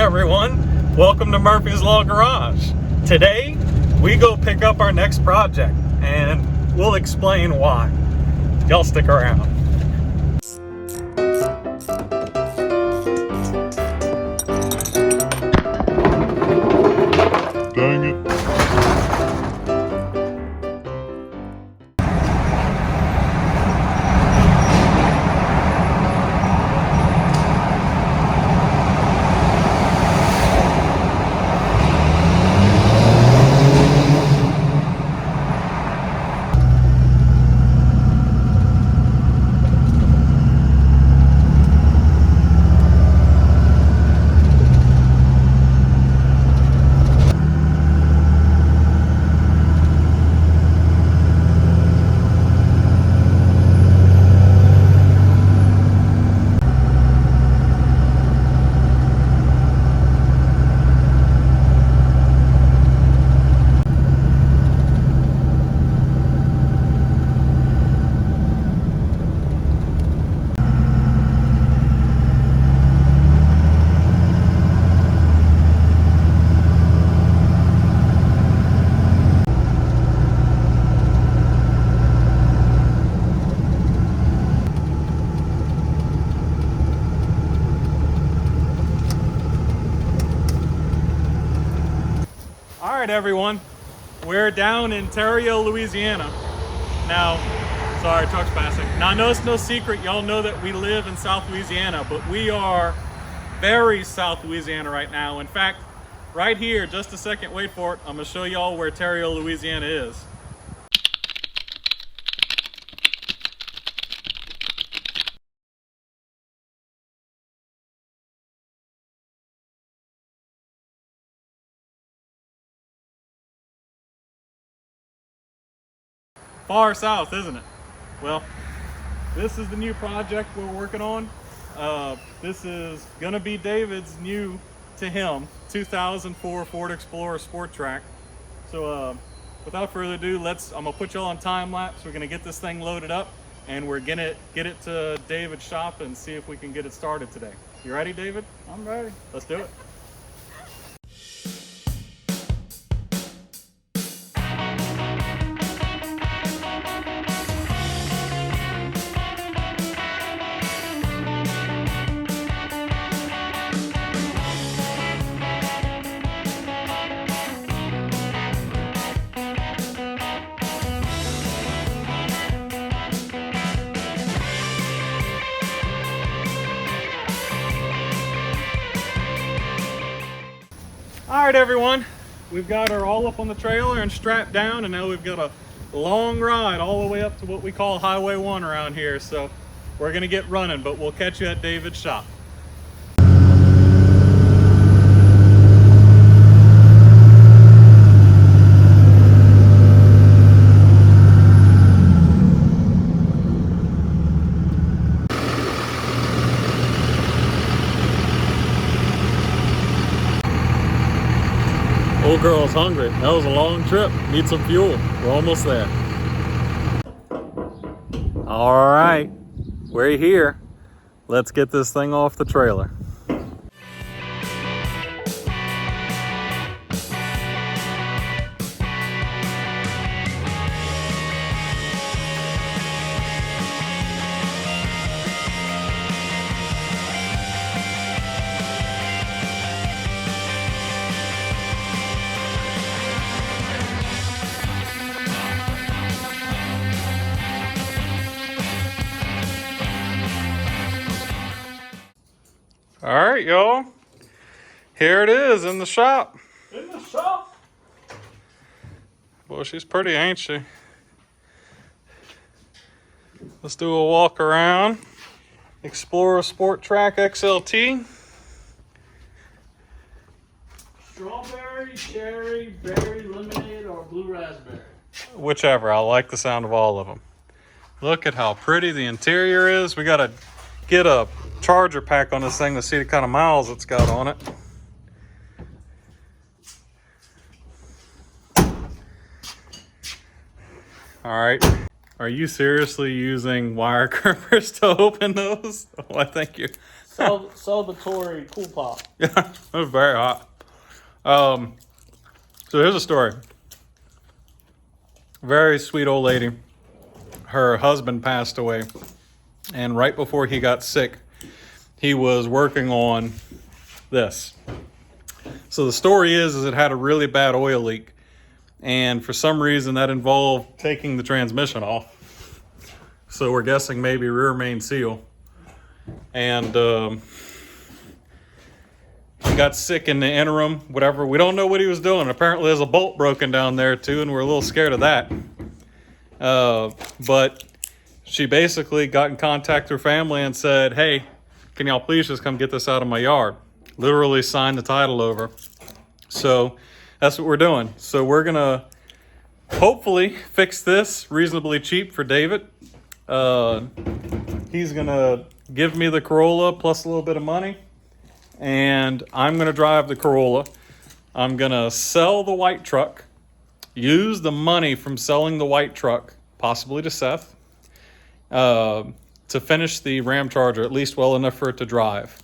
everyone, welcome to Murphy's Law Garage. Today we go pick up our next project and we'll explain why. Y'all stick around. Dang it. All right, everyone, we're down in Terrio, Louisiana. Now, sorry, truck's passing. Now, I know it's no secret, y'all know that we live in South Louisiana, but we are very South Louisiana right now. In fact, right here, just a second, wait for it, I'm gonna show y'all where Terrio, Louisiana is. Far south, isn't it? Well, this is the new project we're working on. This is gonna be David's new, to him, 2004 Ford Explorer Sport Trac. So without further ado, I'm gonna put y'all on time lapse. We're gonna get this thing loaded up and we're gonna get it to David's shop and see if we can get it started today. You ready, David? I'm ready. Let's do it. All right, everyone, we've got her all up on the trailer and strapped down, and now we've got a long ride all the way up to what we call Highway 1 around here. So we're gonna get running, but we'll catch you at David's shop. Old girl's hungry. That was a long trip. Need some fuel. We're almost there. All right, we're here. Let's get this thing off the trailer. All right, y'all. Here it is in the shop. In the shop. Boy, she's pretty, ain't she? Let's do a walk around. Explorer Sport Trac XLT. Strawberry, cherry, berry, lemonade, or blue raspberry. Whichever. I like the sound of all of them. Look at how pretty the interior is. We got to get a charger pack on this thing to see the kind of miles it's got on it. All right. Are you seriously using wire grippers to open those? Oh, I think Celebratory cool pop. Yeah, it was very hot. So here's a story. Very sweet old lady. Her husband passed away, and right before he got sick, he was working on this. So the story is it had a really bad oil leak, and for some reason that involved taking the transmission off. So we're guessing maybe rear main seal. And he got sick in the interim, whatever. We don't know what he was doing. Apparently there's a bolt broken down there too, and we're a little scared of that. But she basically got in contact with her family and said, hey, can y'all please just come get this out of my yard? Literally signed the title over. So that's what we're doing. So we're gonna hopefully fix this reasonably cheap for David. He's gonna give me the Corolla plus a little bit of money, and I'm gonna drive the Corolla. I'm gonna sell the white truck, use the money from selling the white truck, possibly to Seth, to finish the Ram Charger, at least well enough for it to drive,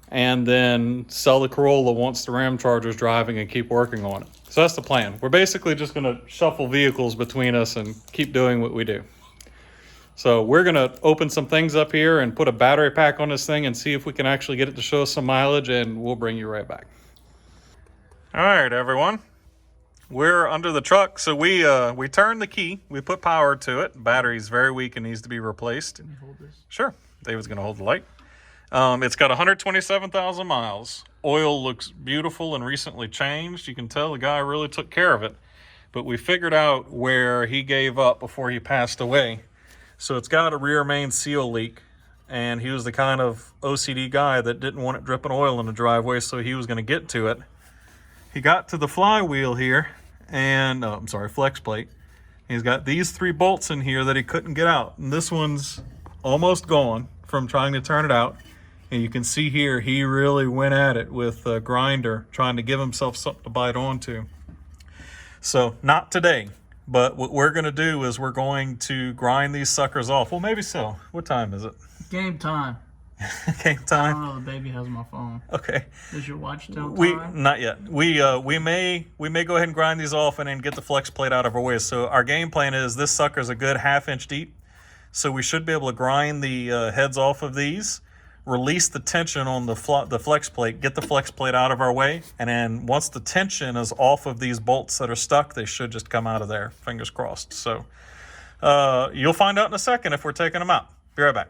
and then sell the Corolla once the Ram Charger's driving and keep working on it. So that's the plan. We're basically just gonna shuffle vehicles between us and keep doing what we do. So we're gonna open some things up here and put a battery pack on this thing and see if we can actually get it to show us some mileage, and we'll bring you right back. All right, everyone. We're under the truck, so we turned the key. We put power to it. Battery's very weak and needs to be replaced. Can you hold this? Sure. David's gonna hold the light. It's got 127,000 miles. Oil looks beautiful and recently changed. You can tell the guy really took care of it. But we figured out where he gave up before he passed away. So it's got a rear main seal leak, and he was the kind of OCD guy that didn't want it dripping oil in the driveway, so he was going to get to it. He got to the flywheel here, and flex plate. He's got these 3 bolts in here that he couldn't get out, and this one's almost gone from trying to turn it out. And you can see here he really went at it with a grinder, trying to give himself something to bite onto. So not today. But what we're going to do is we're going to grind these suckers off. Well, maybe so. What time is it? Game time. Game I time? don't know, the baby has my phone. Okay. Does your watch tell time? Not yet. We may go ahead and grind these off and then get the flex plate out of our way. So our game plan is this sucker's a good 1/2 inch deep. So we should be able to grind the heads off of these, release the tension on the flex plate, get the flex plate out of our way, and then once the tension is off of these bolts that are stuck, they should just come out of there, fingers crossed. So you'll find out in a second if we're taking them out. Be right back.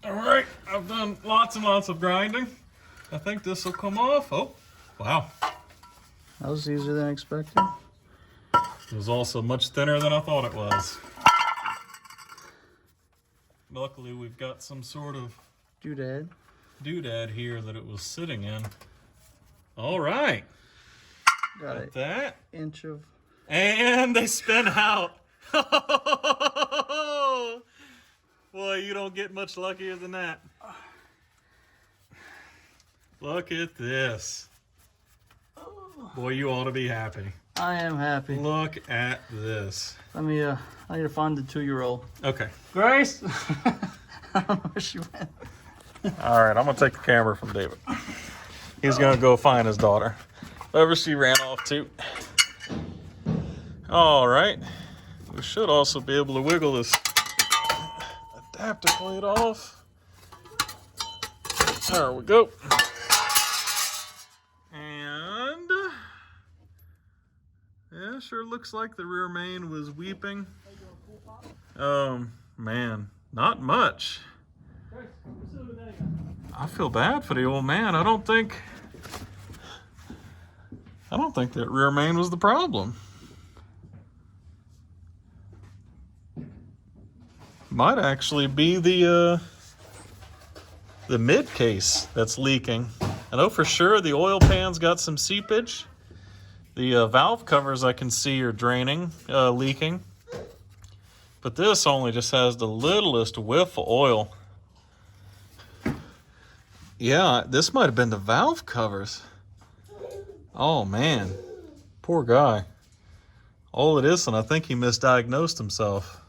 All right, I've done lots and lots of grinding. I think this will come off. Oh, wow. That was easier than expected. It was also much thinner than I thought it was. Luckily, we've got some sort of doodad here that it was sitting in. All right. Got that. Inch of... And they spin out. Boy, you don't get much luckier than that. Look at this. Boy, you ought to be happy. I am happy. Look at this. Let me, I need to find the 2-year-old. Okay. Grace? I don't know where she went. All right, I'm going to take the camera from David. He's going to go find his daughter. Wherever she ran off to. All right. We should also be able to wiggle this adapter plate off. There we go. And yeah, sure looks like the rear main was weeping. Man, not much. I feel bad for the old man. I don't think that rear main was the problem. Might actually be the mid case that's leaking. I know for sure the oil pan's got some seepage, The valve covers I can see are draining, leaking. But this only just has the littlest whiff of oil. Yeah, this might have been the valve covers. Oh man, poor guy. All it is, and I think he misdiagnosed himself.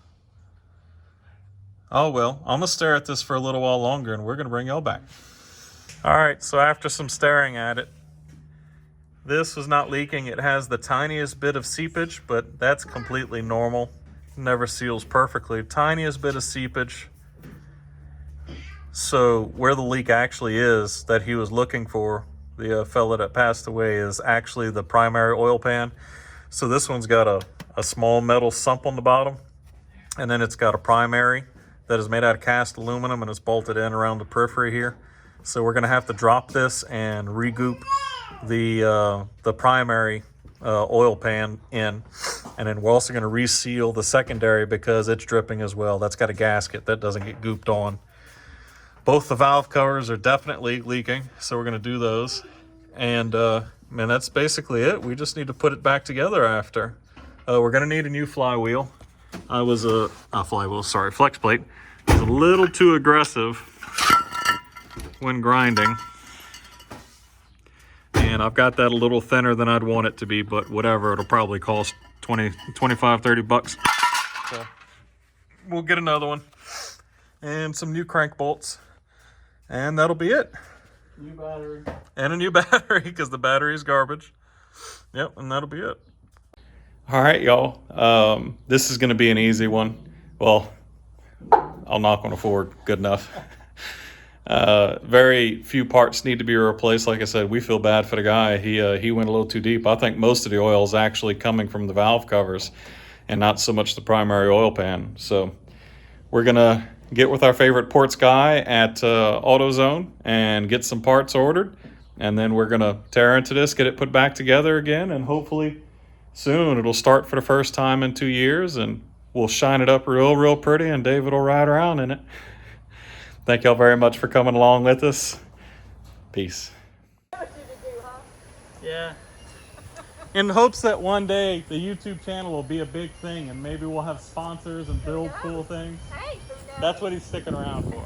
Oh well, I'm gonna stare at this for a little while longer and we're gonna bring y'all back. All right, so after some staring at it, this was not leaking. It has the tiniest bit of seepage, but that's completely normal. Never seals perfectly. Tiniest bit of seepage. So where the leak actually is that he was looking for, the fella that passed away, is actually the primary oil pan. So this one's got a small metal sump on the bottom, and then it's got a primary that is made out of cast aluminum and it's bolted in around the periphery here. So we're gonna have to drop this and regoop the primary oil pan in, and then we're also gonna reseal the secondary because it's dripping as well. That's got a gasket that doesn't get gooped on. Both the valve covers are definitely leaking, so we're gonna do those. And man, that's basically it. We just need to put it back together after. We're gonna need a new flywheel. Flex plate. It's a little too aggressive when grinding. And I've got that a little thinner than I'd want it to be, but whatever, it'll probably cost 20, 25, 30 bucks. So we'll get another one and some new crank bolts, and that'll be it. New battery. And a new battery, because the battery is garbage. Yep, and that'll be it. All right, y'all. This is going to be an easy one. Well, I'll knock on a Ford. Good enough. Very few parts need to be replaced. Like I said, we feel bad for the guy. He went a little too deep. I think most of the oil is actually coming from the valve covers and not so much the primary oil pan. So we're going to get with our favorite ports guy at AutoZone and get some parts ordered. And then we're going to tear into this, get it put back together again, and hopefully soon it'll start for the first time in 2 years, and we'll shine it up real pretty, and David will ride around in it. Thank y'all very much for coming along with us. Peace. Yeah. In hopes that one day the YouTube channel will be a big thing and maybe we'll have sponsors and build cool things. Hey, who knows? That's what he's sticking around for.